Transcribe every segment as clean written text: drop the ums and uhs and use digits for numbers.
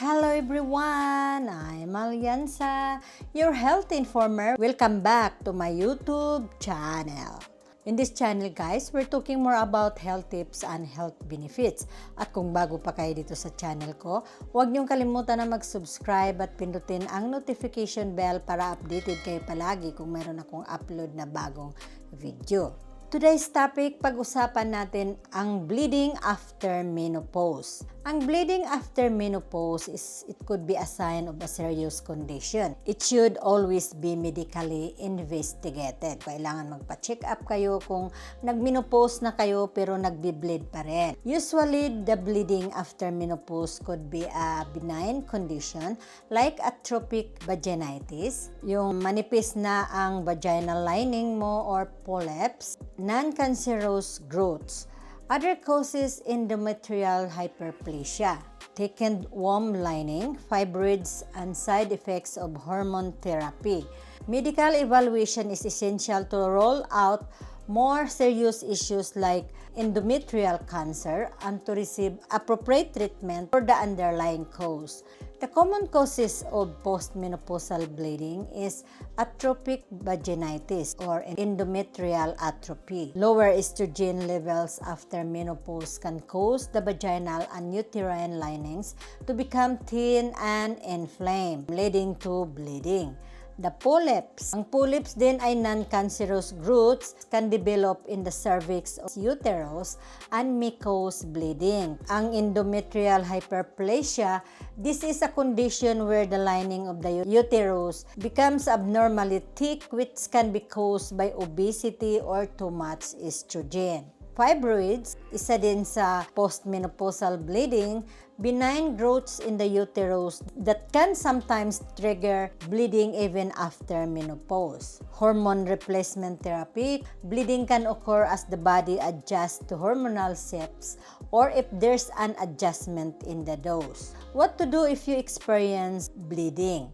Hello everyone! I'm Aliansa, your health informer. Welcome back to my YouTube channel. In this channel guys, we're talking more about health tips and health benefits. At kung bago pa kayo dito sa channel ko, huwag niyong kalimutan na mag-subscribe at pindutin ang notification bell para updated kayo palagi kung meron akong upload na bagong video. Today's topic, pag-usapan natin ang bleeding after menopause. Ang bleeding after menopause it could be a sign of a serious condition. It should always be medically investigated. Kailangan magpa-check up kayo kung nag-menopause na kayo pero nagbi-bleed pa rin. Usually, the bleeding after menopause could be a benign condition like atrophic vaginitis, yung manipis na ang vaginal lining mo or polyps, non-cancerous growths. Other causes, endometrial hyperplasia, thickened womb lining, fibroids, and side effects of hormone therapy. Medical evaluation is essential to rule out more serious issues like endometrial cancer and to receive appropriate treatment for the underlying cause. The common causes of postmenopausal bleeding is atrophic vaginitis or endometrial atrophy. Lower estrogen levels after menopause can cause the vaginal and uterine linings to become thin and inflamed, leading to bleeding. The polyps. Ang polyps din ay non-cancerous growths can develop in the cervix of uterus and may cause bleeding. Ang endometrial hyperplasia, this is a condition where the lining of the uterus becomes abnormally thick which can be caused by obesity or too much estrogen. Fibroids, isa din sa postmenopausal bleeding, benign growths in the uterus that can sometimes trigger bleeding even after menopause. Hormone replacement therapy, bleeding can occur as the body adjusts to hormonal shifts or if there's an adjustment in the dose. What to do if you experience bleeding?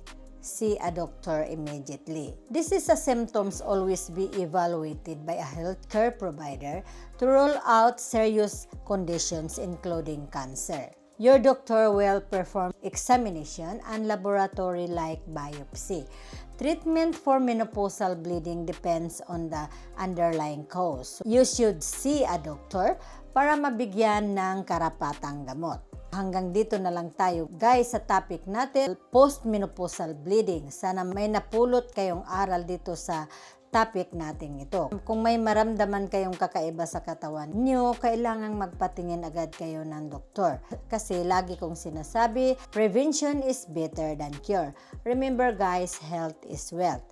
See a doctor immediately. These symptoms always be evaluated by a healthcare provider to rule out serious conditions including cancer. Your doctor will perform examination and laboratory-like biopsy. Treatment for menopausal bleeding depends on the underlying cause. You should see a doctor para mabigyan ng karapatang gamot. Hanggang dito na lang tayo guys sa topic natin, postmenopausal bleeding. Sana may napulot kayong aral dito sa topic natin ito. Kung may maramdaman kayong kakaiba sa katawan niyo, kailangang magpatingin agad kayo ng doktor. Kasi lagi kong sinasabi, prevention is better than cure. Remember guys, health is wealth.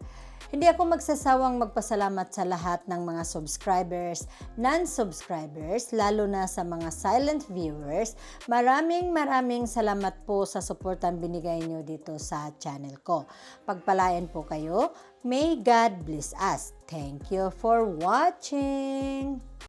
Hindi ako magsasawang magpasalamat sa lahat ng mga subscribers, non-subscribers, lalo na sa mga silent viewers. Maraming salamat po sa suportang binigay nyo dito sa channel ko. Pagpalain po kayo. May God bless us. Thank you for watching.